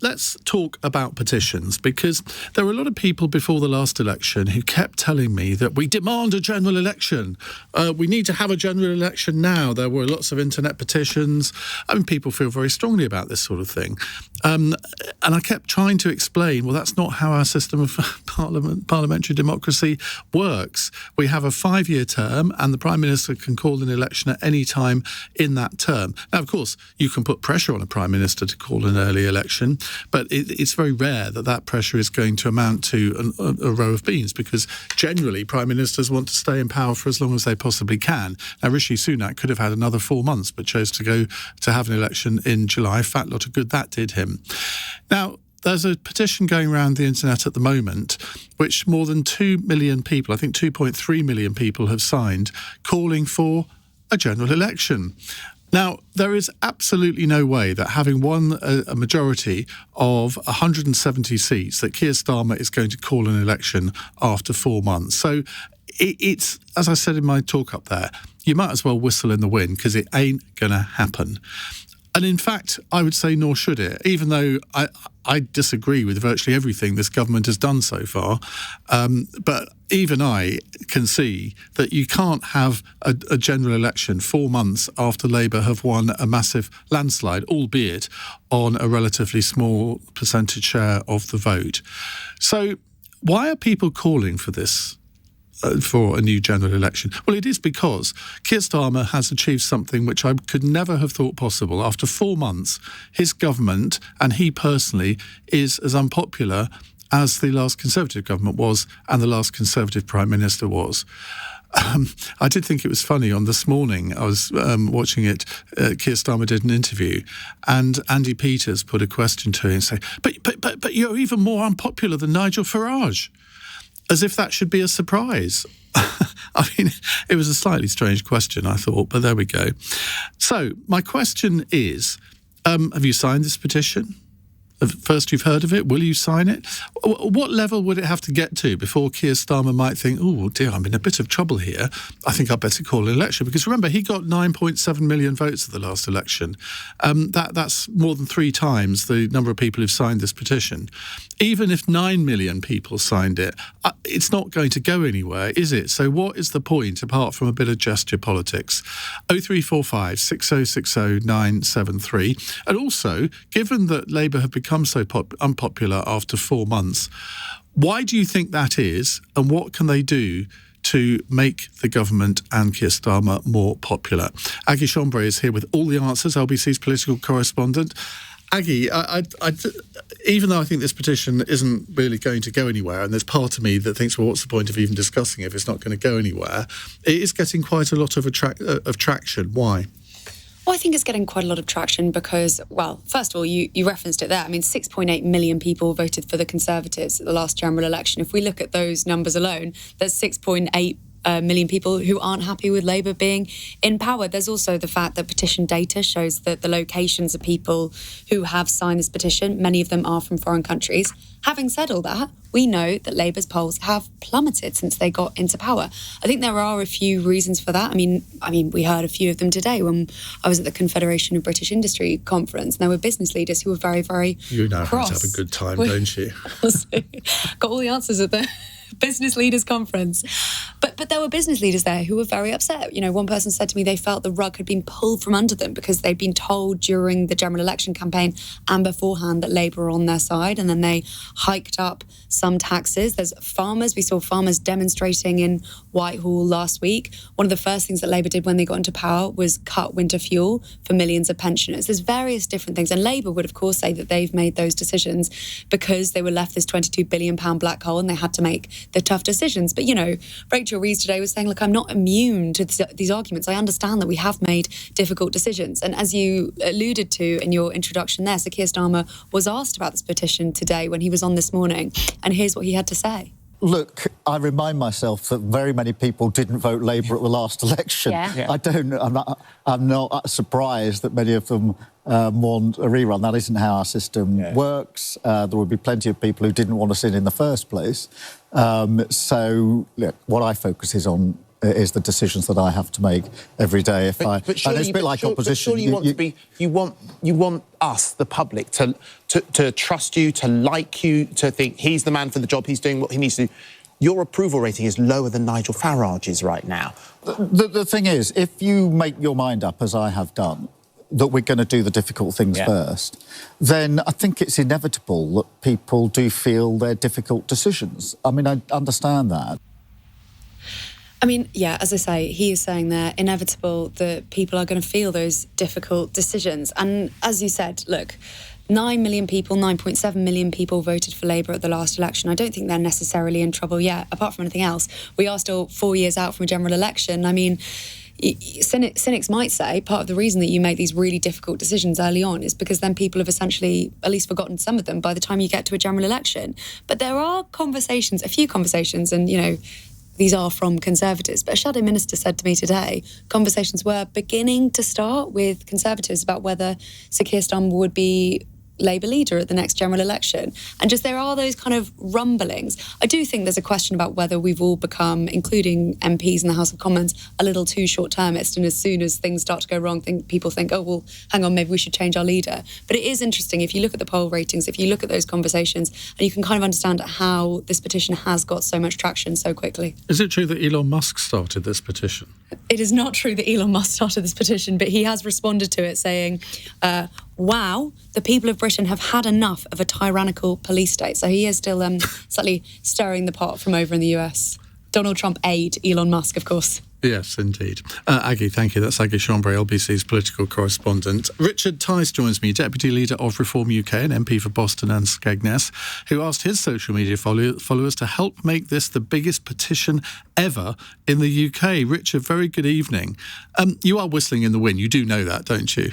let's talk about petitions, because there were a lot of people before the last election who kept telling me that we demand a general election. We need to have a general election now. There were lots of internet petitions. I mean, people feel very strongly about this sort of thing. And I kept trying to explain, well, that's not how our system of parliamentary democracy works. We have a 5-year term and the Prime Minister can call an election at any time in that term. Now, of course, you can put pressure on a Prime Minister to call an early election, but it's very rare that that pressure is going to amount to a row of beans, because generally Prime Ministers want to stay in power for as long as they possibly can. Now, Rishi Sunak could have had another 4 months, but chose to go to have an election in July. Fat lot of good that did him. Now, there's a petition going around the internet at the moment, which more than 2 million people, I think 2.3 million people have signed, calling for a general election. Now, there is absolutely no way that having won a majority of 170 seats, that Keir Starmer is going to call an election after 4 months. So it's, as I said in my talk up there, you might as well whistle in the wind, because it ain't going to happen. And in fact, I would say nor should it, even though I disagree with virtually everything this government has done so far. But even I can see that you can't have a general election 4 months after Labour have won a massive landslide, albeit on a relatively small percentage share of the vote. So why are people calling for this? For a new general election? Well, it is because Keir Starmer has achieved something which I could never have thought possible. After 4 months, his government and he personally is as unpopular as the last Conservative government was and the last Conservative Prime Minister was. I did think it was funny on This Morning. I was watching it. Keir Starmer did an interview, and Andy Peters put a question to him and say, "But you're even more unpopular than Nigel Farage." As if that should be a surprise. I mean, it was a slightly strange question, I thought, but there we go. So my question is, have you signed this petition? First you've heard of it, will you sign it? What level would it have to get to before Keir Starmer might think, oh dear, I'm in a bit of trouble here, I think I'd better call an election? Because remember, he got 9.7 million votes at the last election. That's more than 3 times the number of people who've signed this petition. Even if 9 million people signed it, it's not going to go anywhere, is it? So what is the point, apart from a bit of gesture politics? 0345 6060 973. And also, given that Labour have become so unpopular after 4 months, why do you think that is, and what can they do to make the government and Keir Starmer more popular? Aggie Chambre is here with all the answers, LBC's political correspondent. Aggie, even though I think this petition isn't really going to go anywhere, and there's part of me that thinks, well, what's the point of even discussing it if it's not going to go anywhere, it is getting quite a lot of traction. Why? Well, I think it's getting quite a lot of traction because, well, first of all, you referenced it there. I mean, 6.8 million people voted for the Conservatives at the last general election. If we look at those numbers alone, there's 6.8 million people who aren't happy with Labour being in power. There's also the fact that petition data shows that the locations of people who have signed this petition, many of them are from foreign countries. Having said all that, we know that Labour's polls have plummeted since they got into power. I think there are a few reasons for that. I mean, we heard a few of them today when I was at the Confederation of British Industry conference, and there were business leaders who were very, very You know cross. how to have a good time, don't you? Got all the answers at the business leaders conference. But there were business leaders there who were very upset. You know, one person said to me they felt the rug had been pulled from under them because they'd been told during the general election campaign and beforehand that Labour were on their side, and then they hiked up some taxes. There's farmers. We saw farmers demonstrating in Whitehall last week. One of the first things that Labour did when they got into power was cut winter fuel for millions of pensioners. There's various different things. And Labour would, of course, say that they've made those decisions because they were left this £22 billion black hole and they had to make the tough decisions. But, you know, Rachel Reeves today was saying, look, I'm not immune to these arguments. I understand that we have made difficult decisions. And as you alluded to in your introduction there, Sir Keir Starmer was asked about this petition today when he was on This Morning. And here's what he had to say. Look, I remind myself that very many people didn't vote Labour at the last election. Yeah. I'm not surprised that many of them want a rerun. That isn't how our system works. There will be plenty of people who didn't want us in the first place. So, look, what I focus is on is the decisions that I have to make every day. But surely, and it's a bit like opposition. But surely you want us, the public, to trust you, to like you, to think he's the man for the job, he's doing what he needs to do. Your approval rating is lower than Nigel Farage's right now. The thing is, if you make your mind up, as I have done, that we're going to do the difficult things first, then I think it's inevitable that people do feel they're difficult decisions. I mean, I understand that. I mean, yeah, as I say, he is saying there, inevitable that people are going to feel those difficult decisions. And as you said, look, 9 million people, 9.7 million people voted for Labour at the last election. I don't think they're necessarily in trouble yet. Apart from anything else, we are still 4 years out from a general election. I mean, cynics might say part of the reason that you make these really difficult decisions early on is because then people have essentially at least forgotten some of them by the time you get to a general election. But there are conversations, a few conversations, and, you know, these are from Conservatives. But a shadow minister said to me today, conversations were beginning to start with Conservatives about whether Sir Keir Starmer would be Labour leader at the next general election. And just there are those kind of rumblings. I do think there's a question about whether we've all become, including MPs in the House of Commons, a little too short-termist. And as soon as things start to go wrong, people think, oh, well, hang on, maybe we should change our leader. But it is interesting, if you look at the poll ratings, if you look at those conversations, and you can kind of understand how this petition has got so much traction so quickly. Is it true that Elon Musk started this petition? It is not true that Elon Musk started this petition, but he has responded to it saying, wow, the people of Britain have had enough of a tyrannical police state. So he is still slightly stirring the pot from over in the US. Donald Trump aide Elon Musk, of course. Yes, indeed. Aggie, thank you. That's Aggie Chambre, LBC's political correspondent. Richard Tice joins me, Deputy Leader of Reform UK and MP for Boston and Skegness, who asked his social media followers to help make this the biggest petition ever in the UK. Richard, very good evening. You are whistling in the wind. You do know that, don't you?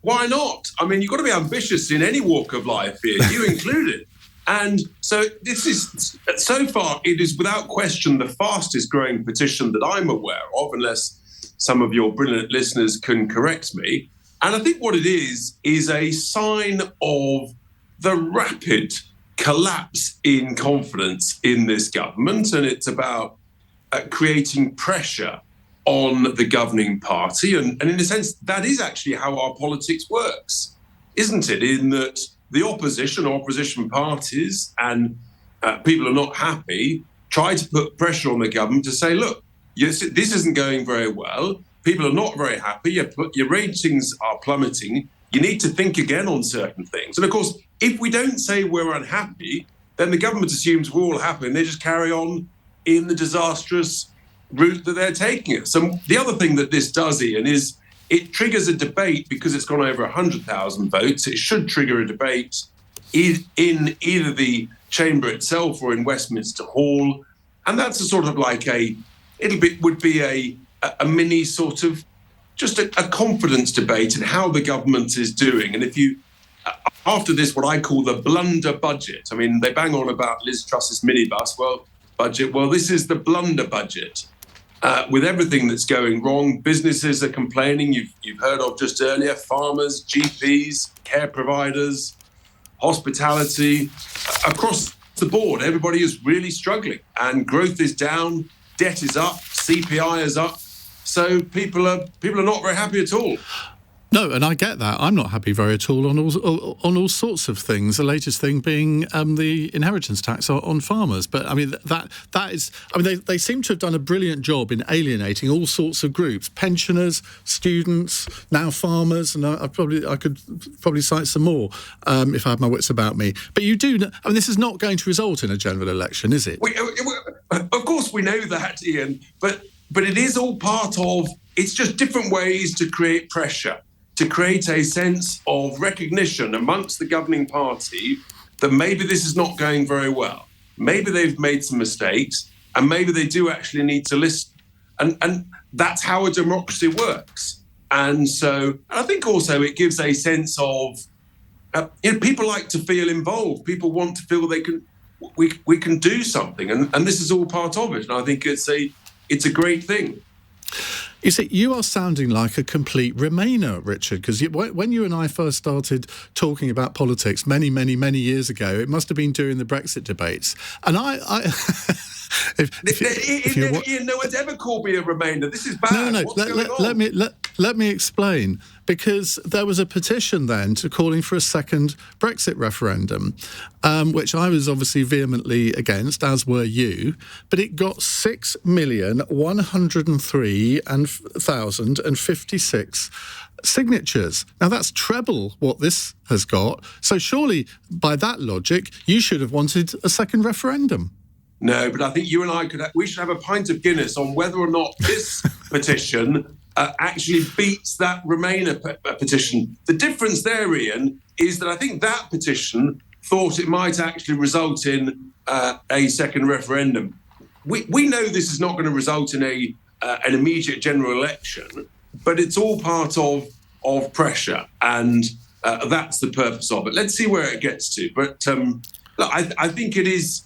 Why not? I mean, you've got to be ambitious in any walk of life here, you included. And so this is, so far, it is without question the fastest growing petition that I'm aware of, unless some of your brilliant listeners can correct me. And I think what it is a sign of the rapid collapse in confidence in this government. And it's about creating pressure on the governing party. And in a sense, that is actually how our politics works, isn't it? In that the opposition or opposition parties and people are not happy, try to put pressure on the government to say, look, yes, this isn't going very well. People are not very happy. Your ratings are plummeting. You need to think again on certain things. And of course, if we don't say we're unhappy, then the government assumes we're all happy and they just carry on in the disastrous route that they're taking us. So the other thing that this does, Ian, is it triggers a debate because it's gone over 100,000 votes. It should trigger a debate in either the chamber itself or in Westminster Hall. And that's a sort of like would be a mini sort of just a confidence debate in how the government is doing. And if you, after this, what I call the blunder budget, I mean, they bang on about Liz Truss's minibus, budget. Well, this is the blunder budget. With everything that's going wrong, businesses are complaining. You've heard of just earlier, farmers, GPs, care providers, hospitality. Across the board, everybody is really struggling. And growth is down, debt is up, CPI is up. So people are not very happy at all. No, and I get that. I'm not happy very at all on all sorts of things. The latest thing being the inheritance tax on farmers. But I mean that is. I mean they seem to have done a brilliant job in alienating all sorts of groups: pensioners, students, now farmers, and I could probably cite some more if I had my wits about me. But you do. I mean, this is not going to result in a general election, is it? Of course, we know that, Ian. But it is all part of. It's just different ways to create pressure, to create a sense of recognition amongst the governing party that maybe this is not going very well. Maybe they've made some mistakes and maybe they do actually need to listen. And that's how a democracy works. And so I think also it gives a sense of, people like to feel involved. People want to feel we can do something. And this is all part of it. And I think it's a great thing. You see, you are sounding like a complete Remainer, Richard, because when you and I first started talking about politics many, many, many years ago, it must have been during the Brexit debates. And Iain, no one's ever called me a Remainer. This is bad. No. What's going on? Let me explain. Because there was a petition then calling for a second Brexit referendum, which I was obviously vehemently against, as were you. But it got 6,103,056 signatures. Now that's treble what this has got. So surely, by that logic, you should have wanted a second referendum. No, but I think you and I we should have a pint of Guinness on whether or not this petition actually beats that Remainer petition. The difference there, Iain, is that I think that petition thought it might actually result in a second referendum. We know this is not going to result in an immediate general election, but it's all part of pressure, and that's the purpose of it. Let's see where it gets to. But look, I think it is,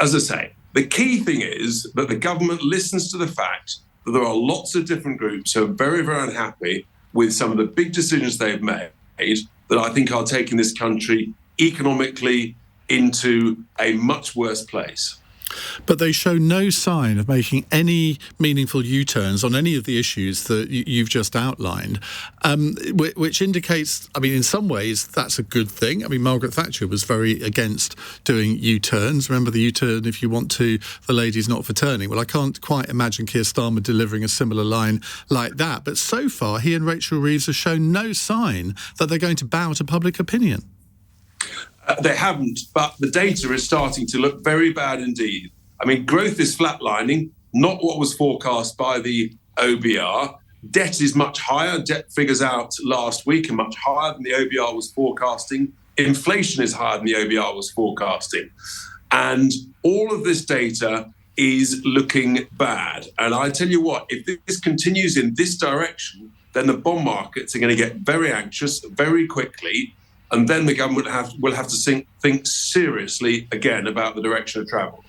as I say, the key thing is that the government listens to the fact that there are lots of different groups who are very, very unhappy with some of the big decisions they've made that I think are taking this country economically into a much worse place. But they show no sign of making any meaningful U-turns on any of the issues that you've just outlined, which indicates, I mean, in some ways, that's a good thing. I mean, Margaret Thatcher was very against doing U-turns. Remember the U-turn, if you want to, the lady's not for turning. Well, I can't quite imagine Keir Starmer delivering a similar line like that. But so far, he and Rachel Reeves have shown no sign that they're going to bow to public opinion. They haven't, but the data is starting to look very bad indeed. I mean, growth is flatlining, not what was forecast by the OBR. Debt is much higher. Debt figures out last week are much higher than the OBR was forecasting. Inflation is higher than the OBR was forecasting. And all of this data is looking bad. And I tell you what, if this continues in this direction, then the bond markets are going to get very anxious very quickly. And then the government will have to think seriously again about the direction of travel.